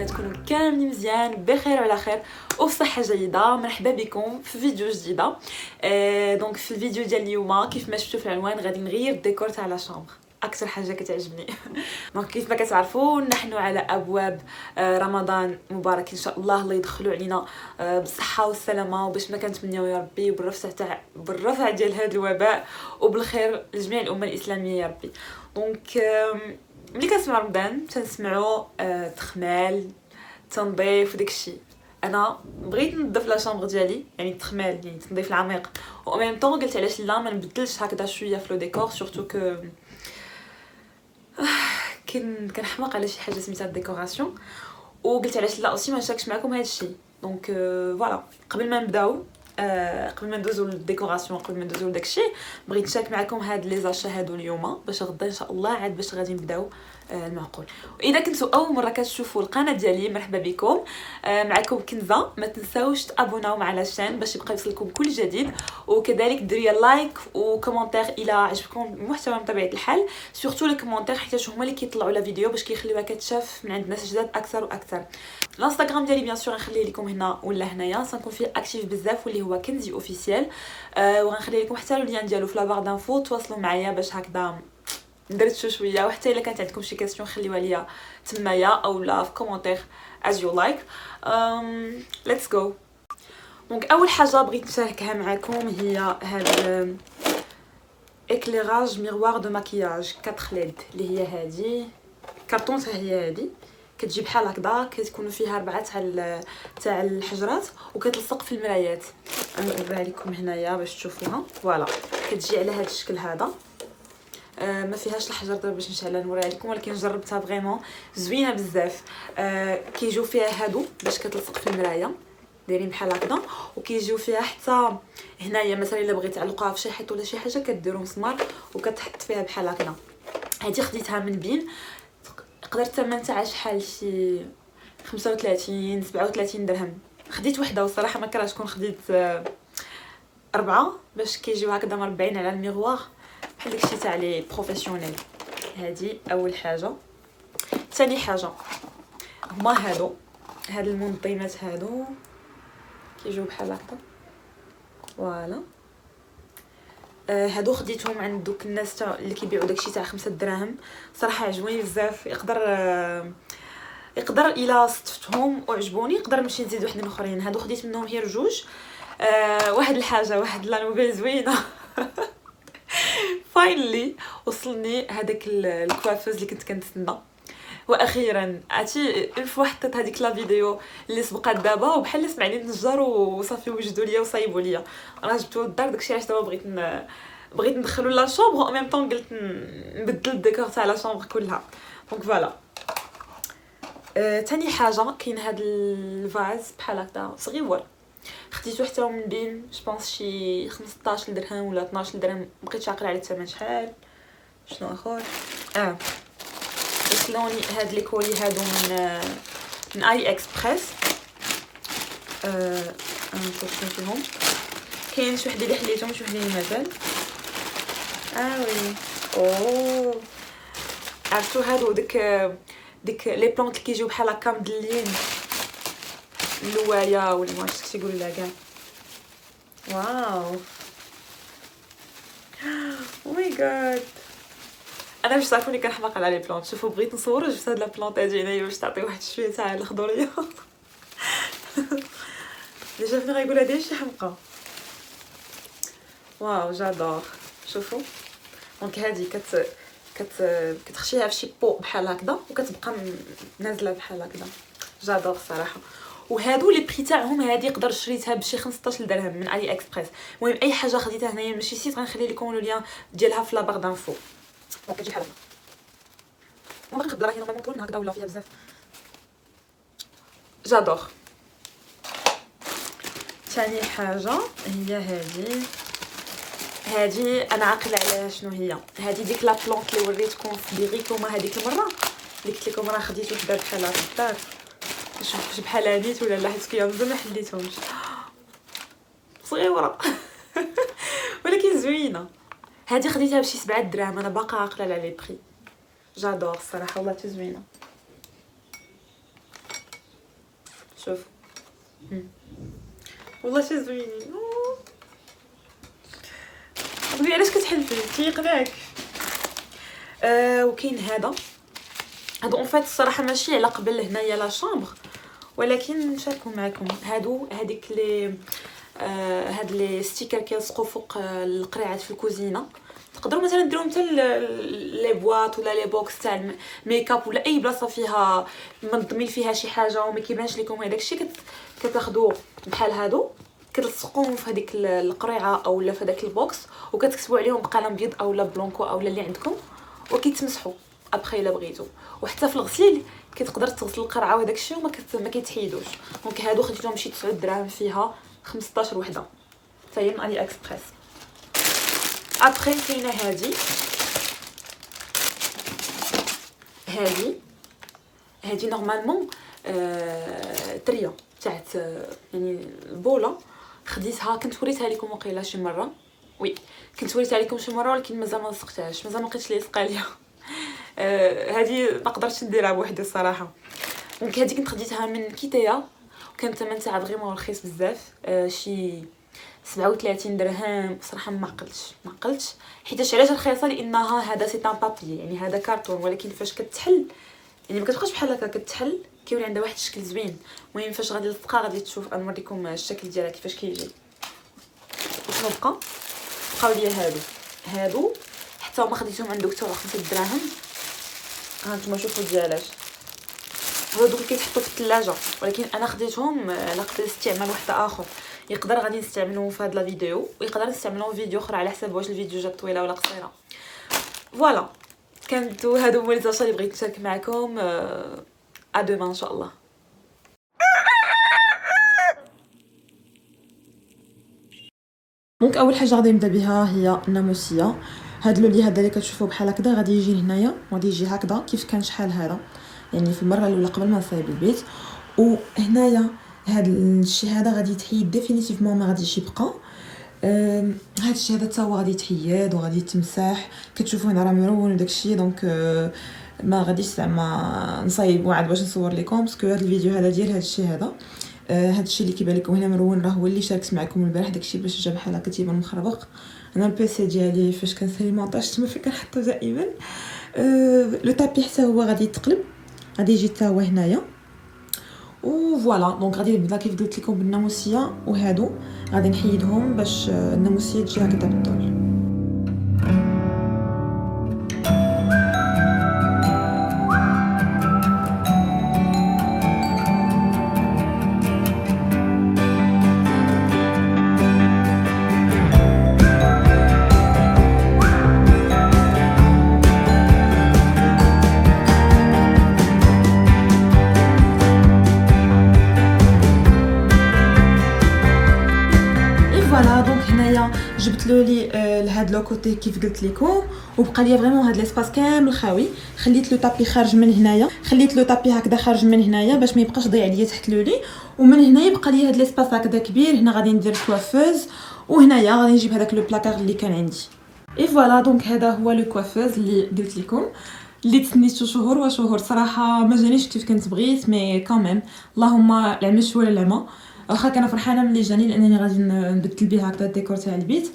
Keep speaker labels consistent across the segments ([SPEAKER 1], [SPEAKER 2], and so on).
[SPEAKER 1] تكونوا كاملين مزيان بخير وعلى خير وبصحه جيده. مرحبا بكم في فيديو جديده. دونك في الفيديو ديال اليوم كيف ما شفتوا في العنوان غادي نغير الديكور تاع لا شامبر، اكثر حاجه كتعجبني. دونك كيف ما كتعرفوا نحن على ابواب رمضان مبارك ان شاء الله. الله يدخلوا علينا بالصحه والسلامه وباش ما كنتمنيو يا ربي بالرفع ديال هذا الوباء وبالخير لجميع الامه الاسلاميه يا ربي. دونك ملي كنسمع رمضان تنسمعوا تخمال تنظيف وداكشي. انا بغيت ننظف لا شامبر ديالي، يعني التخمال يعني التنظيف العميق، و ميم طون قلت علاش لا ما نبدلش هكذا شويه في لو ديكور، سورتو كو كنحماق على شي حاجه سميتها ديكوراسيون، وقلت علاش لا اوسي ما نشاركش معكم هذا الشيء. دونك فوالا قبل ما نبداو قبل ما ندوزو للديكوراسيون، قبل ما ندوزو لداكشي، بغيت نشارك معكم هاد لي زاشا هادو اليوم باش غدا ان شاء الله عاد باش غادي نبداو المعقول. واذا كنتوا اول مره كتشوفوا القناه ديالي مرحبا بكم. معكم كنزه، ما تنساوش تابوناو مع لاشين باش يبقى يوصلكم كل جديد، وكذلك ديروا لايك وكومونتير الى عجبكم المحتوى بطبيعه الحال، سورتو لي كومونتير حيت هما اللي كيطلعوا لا فيديو باش كيخليوها كتشاف من عند ناس جداد اكثر واكثر. الانستغرام ديالي بيان سور غنخليه لكم هنا ولا هنايا، سنكون فيه اكتيف بزاف واللي هو كنزي اوفيسيال. وغنخلي لكم حتى اللين ديالو في لا بار دانفو، تواصلوا معايا باش هكذا ندردشوا شويه. وحتى الا كانت عندكم شي كاستيون خليوها ليا تمايا او لا في كومونتير as you like. let's go. دونك اول حاجه بغيت نشاركها معكم هي هاد اكليراج ميروار دو ماكياج 4 ليد، اللي هي هذه كارطون حتى هي هذه كتجي بحال هكذا، كتكونوا فيها 4 تاع الحجرات وكتلصق في المرايات. نوريها لكم هنايا باش تشوفوها. فوالا كتجي على هذا الشكل هذا، ما فيهاش الحجر دابا باش نشعلها نوريها لكم، ولكن جربتها فريمون زوينه بزاف. كيجيو فيها هادو باش كتلصق في المرايه دايرين بحال هكذا، وكيجيو فيها حتى هنايا مثلا الا بغيتي تعلقوها في شي حيط ولا شي حاجه كديروا مسمار وكتحط فيها بحال هكذا. هذه خديتها من بين، قدرت الثمن تاعها شحال شي 35 37 درهم. خديت وحده وصراحه ما كرهتش كون خديت 4 باش كيجيو هكذا مربعين على الميغوار بحال داكشي تاع لي بروفيسيونيل. هذه اول حاجه. ثاني حاجه هما هاد المنظمات هادو كيجيو بحال هكا. فوالا هادو خديتهم عند دوك الناس تاع اللي كيبيعوا داكشي تاع 5 دراهم، صراحه عجبوني بزاف. يقدر الا صدفتهم وعجبوني يقدر نمشي نزيد وحدين اخرين. هادو خديت منهم غير 2. واحد الحاجه، واحد لا نوفيل زوينه فاينلي وصلني هذاك الكوافوز اللي كنت كنتسنى. واخيرا عرفتي الف حطيت هذيك لا فيديو اللي سبقات دابا وبحال اللي سمعني النجار وصافي وجدوا ليا وصايبوا ليا. راه جبتو للدار داكشي علاش دابا بغيت ندخلو لا شومبر او ميم طون قلت نبدل الديكور تاع لا شومبر كلها. دونك فوالا. ثاني حاجه كاين هاد الفاز بحال هكذا صغيور، خديتو حتى من بين جوبونس شي 15 درهم ولا 12 درهم، بقيت عاقله على الثمن شحال. شنو اخر وصلوني هاد لي كولي هادو من اي اكسبريس. نشوف شنو فيهم. كاين شي وحده اللي حليتهم شي وحده اللي مازال. وي اوه عرفتو هادو ديك لي بلانط اللي كيجيو بحال هكا مدلين اللوايه ولا ما عرفتش كيقولوا لها كاع. واو او ماي جاد، انا باش تعرفوني كنحماق على لي بلانط. شوفوا بغيت نصور جبت هاد لا بلانط هادي هنايا باش تعطي واحد شويه تاع الخضوريه. اللي شافني غايقول هادي شي حمقى. واو جادور. شوفوا دونك هادي كتخشيها في شي بو بحال هكذا وكتبقى نازله بحال هكذا. جادور صراحه. وهادو لي بري تاعهم هادي يقدر شريتها بشي 15 درهم من علي اكسبريس. المهم اي حاجه خديتها هنايا ماشي سيت غنخلي لكم لو ديالها في لا بار دانفو. كتجي بحال هكا. ما بغيتش نخدم راه نورمالمون طول هكذا ولا فيها بزاف. جادور. ثاني حاجه هي هذه انا عاقله عليها شنو هي. هذه ديك لا بلونط اللي وريتكم في بيغيكوما هذيك المره اللي قلت لكم راه خديت وحده بحال هكا. نشوف بحال هاديت ولا لا، حيت كيا مزال ما حليتهمش صغيره ولكن زوينه. هذه خديتها بشي 7 دراهم، انا باقا عاقله على لي بري. جادور الصراحه والله حتى زوينه. شوف والله شي زوينين. قولي علاش كتحلفي تيقنعك. وكاين هادو اون فيت الصراحه ماشي على قبل هنايا لا شامبر، ولكن نشاركهم معكم. هذيك لي هاد لي ستيكر كيلصقوا فوق القريعات في الكوزينه. تقدروا مثلا ديروهم حتى لي بواط ولا لي بوكس تاع الميك اب ولا اي بلاصه فيها منظمين فيها شي حاجه وما كيبانش لكم هذاك الشيء. كتاخذوا بحال هادو كتلصقوهم في هذيك القريعه او لا في هذاك البوكس وكتكتبوا عليهم بقلم بيض او لا بلونكو او اللي عندكم وكيتمسحوا ابخي الا بغيتو. وحتى في الغسيل كتقدر تغسل القرعه وهذاك الشيء وما كيتحيدوش. دونك هادو خديتهم شي 9 دراهم، فيها 15 وحده حتى هي من علي اكسبريس. ابخي كاينه هادي نورمالمون تريا تاعت يعني البوله. خديتها كنت وريتها لكم وقيله شي مره، وي كنت وريتها لكم شي مره ولكن مازال ما لصقتهاش، مازال ما لقيتش لي لصق عليها. هذه ما قدرتش نديرها بوحدي الصراحه. دونك هذه كنت خديتها من كيتيا وكان الثمن تاعها فريمون رخيص بزاف، شي 37 درهم. صراحه ما عقلتش حيت علاش رخيصه، لانها هذا سي ان بابي يعني هذا كارطون، ولكن فاش كتحل يعني ما كتبقاش بحال هكا، كتحل كيولي عندها واحد الشكل زوين. المهم فاش غادي نلصقها غادي تشوف، نوريكم الشكل ديالها كيفاش كيجي. شنو بقاو ليا هادو حتى هما خديتهم عند دكتور 5 دراهم. هانتوما شوفوا ديالاش هادو اللي كيتحطوا في الثلاجه، ولكن انا خديتهم على قبل استعمال واحد اخر. يقدر غادي نستعملوه في هذا الفيديو ويقدر نستعملوه في فيديو اخر على حسب واش الفيديو جات طويله ولا قصيره. فوالا كانوا هادو هما لي زاشا اللي بغيت نشارك معكم. ادوما ان شاء الله. دونك اول حاجه غادي نبدا بها هي الناموسيه. هاد اللولي هذا اللي كتشوفوا بحال هكذا غادي يجي هنايا وغادي يجي هكذا كيف كان شحال هذا، يعني في المره الاولى قبل ما نصايب البيت. وهنايا هاد الشيء هذا غادي يتحيد ديفينيتيفمون، ما غاديش يبقى. هاد الشيء هذا حتى هو غادي يتحيد وغادي يتمسح. كتشوفوا هنا راه مرون وداكشي. دونك ما غاديش زعما نصايب وعد باش نصور لكم باسكو هاد الفيديو هذا ديال هاد الشيء هذا. هاد الشيء اللي كيبان لكم هنا مرون راه هو اللي شاركت معكم البارح. داكشي باش جا بحال هكا تيبان مخربق. انا البيسي ديالي فاش كنسالي مونطاج تما فين كنحطو دائما. لو طابي حتى هو غادي يتقلب، غادي يجي حتى هو هنايا. وفوالا دونك غادي نبدا كيف قلت لكم بالناموسيه، وهادو غادي نحيدهم باش الناموسيه تجي هكذا بالطول. جبت له لي لهاد لو كوتي كيف قلت لكم، وبقى لي فريمون هاد ليسباس كامل خاوي. خليت لو طابي خارج من هنايا، خليت لو طابي هكذا خارج من هنايا باش ما يبقاش ضيع ليا تحت لولي. ومن هنا يبقى لي هاد ليسباس هكذا كبير. هنا غادي ندير كوافوز، وهنايا غادي نجيب هذاك لو بلاكار اللي كان عندي. اي فوالا دونك هذا هو لو كوافوز اللي قلت لكم، اللي تسنيتو شهور وشهور. صراحه ما جانيش كيف كنت بغيت، مي كاميم اللهم العمل شويه العمى. واخا كان فرحانه ملي جاني لانني غادي نبدل به هكذا الديكور تاع البيت.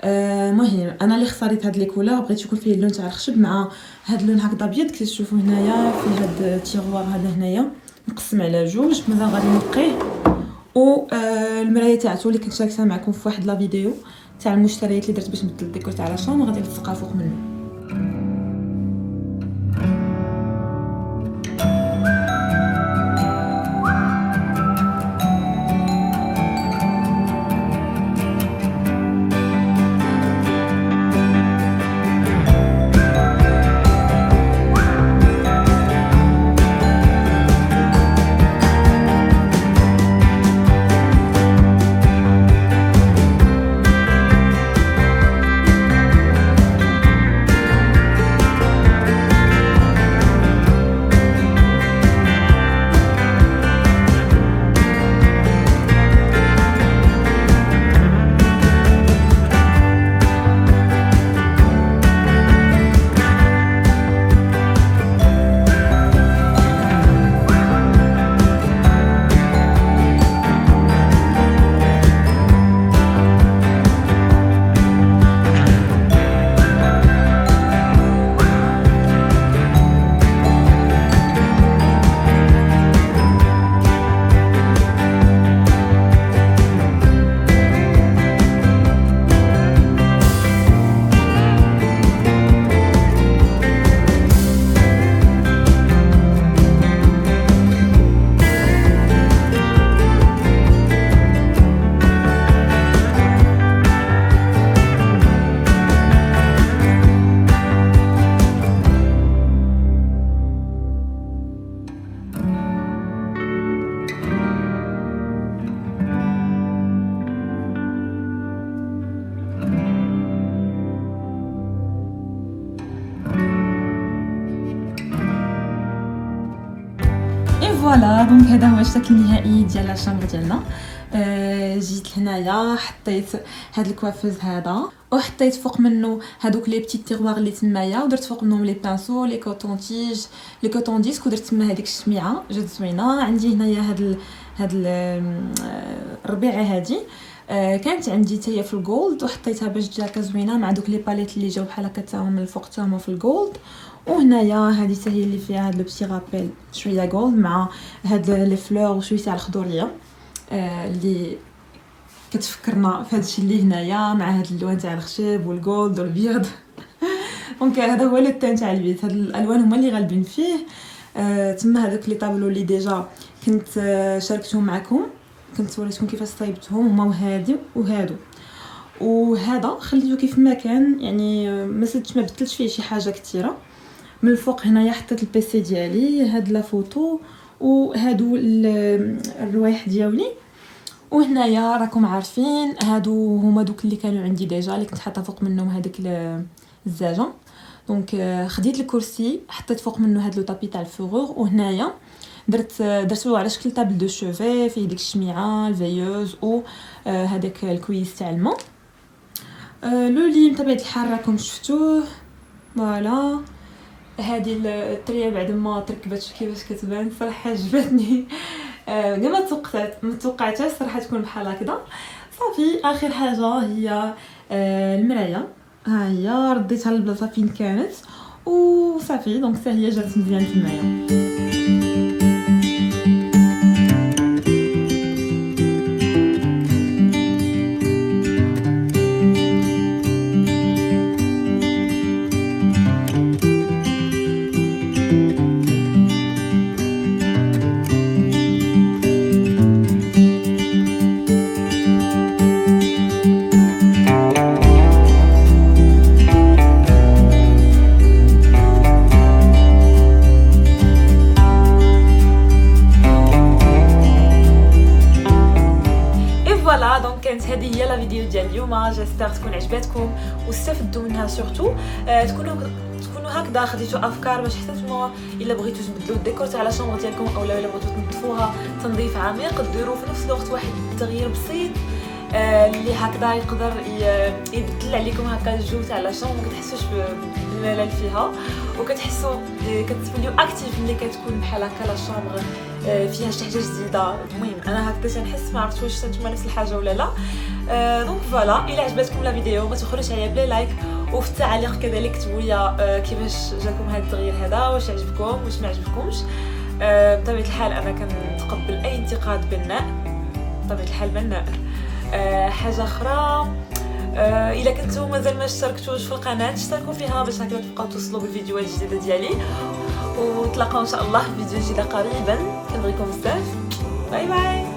[SPEAKER 1] المهم انا اللي اختاريت هاد لي كولور، بغيت يكون فيه اللون تاع الخشب مع هاد اللون هكذا ابيض. كتشوفوا هنايا في هاد التيغوار هذا هنايا مقسم على جوج، مازال غادي نبقيه. و المرايه تاعته اللي كنت شاركتها معكم في واحد لا فيديو تاع المشتريات اللي درت باش نبدل الديكور تاع لاشون، غادي نلصقها فوق منه. فوالا دونك هذا هو الشكل النهائي ديال لا شامبر ديالنا. جيت هنايا حطيت هاد الكوافوز هذا وحطيت فوق منه هادوك لي بتي تيغوار اللي تمايا ودرت فوق منهم لي بانسو لي كوطونتيج لي كوطون ديسك ودرت تما هذيك الشميعه جات زوينه. عندي هنايا هاد الربيعه هادي كانت عندي تاهي في الجولد وحطيتها باش تجي هكا زوينه مع دوك لي باليت اللي جاو بحال هكا تاهم من الفوق تاهم في الجولد. وهنايا هذه تاهي اللي فيها هاد لو بتي رابيل شويه جولد مع هاد لي فلور وشويه تاع الخضوريه اللي كتفكرنا في هادشي اللي هنايا مع هاد اللون تاع الخشب والجولد والبيض. دونك هذا هو لو تان تاع البيت. هاد الالوان هما اللي غالبين فيه. تما هذوك لي طابلو اللي ديجا كنت شاركتهم معكم كنت وريتكم كيفاش صايبتهم هما وهادي وهادو وهذا خليته كيف ما كان يعني ما بدلتش فيه شي حاجه كثيره. من الفوق هنايا حطيت البيسي ديالي هاد لا فوتو وهادو الروايح ديالي. وهنايا راكم عارفين هادو هما دوك اللي كانوا عندي ديجا اللي كنت حاطه فوق منهم هذيك الزاجه. دونك خديت الكرسي حطيت فوق منه هاد لو طابي تاع الفورور وهنايا درتو على شكل طابل دو شوفي فيه ديك الشميعه الفيوز و هذاك الكويس تاع الماء. لو لي بطبيعه الحال راكم شفتوه. فوالا هذه الطريه بعد ما تركبت كيفاش كتبان صراحه عجبتني. ما توقعتهاش صراحه تكون بحال هكذا. صافي اخر حاجه هي المرايه. ها هي رديتها للبلاصه فين كانت وصافي دونك حتى هي جات مزيان تمايا. فوالا دونك كانت هذه هي لا فيديو ديال اليوم. جيسبر تكون عجبتكم واستفدتوا منها سورتو تكونوا هكذا خديتوا افكار باش حتى نتوما الا بغيتوا تبدلوا الديكور تاع لا شومبر ديالكم اولا الا بغيتوا تنظفوها تنظيف عميق ديروا في نفس الوقت واحد التغيير بسيط اللي هكذا يقدر يبدل عليكم هكا الجو تاع لا شومبر. ما كتحسوش بالملل فيها وكتحسوا كتوليو اكتيف ملي كتكون بحال هكا لا شومبر فيها شي حاجه جديده. المهم انا هكذا تنحس ما عرفتش واش نتوما نفس الحاجه ولا لا. دونك فوالا الا عجبتكم لا فيديو ما تخرجوش عليا بلا لايك وفي التعليق كذلك كتبوا لي كيفاش جاكم هذا التغيير هذا واش عجبكم واش ما عجبكمش. بطبيعه الحال انا كنتقبل اي انتقاد بناء بطبيعه الحال بناء. حاجه اخرى الا كنتو مازال ما اشتركتوش في القناه اشتركوا فيها باش هكذا تبقاو توصلوا بالفيديوهات الجديده ديالي ونتلاقاو ان شاء الله في فيديو جديد قريبا. كنبغيكم بزاف. باي باي.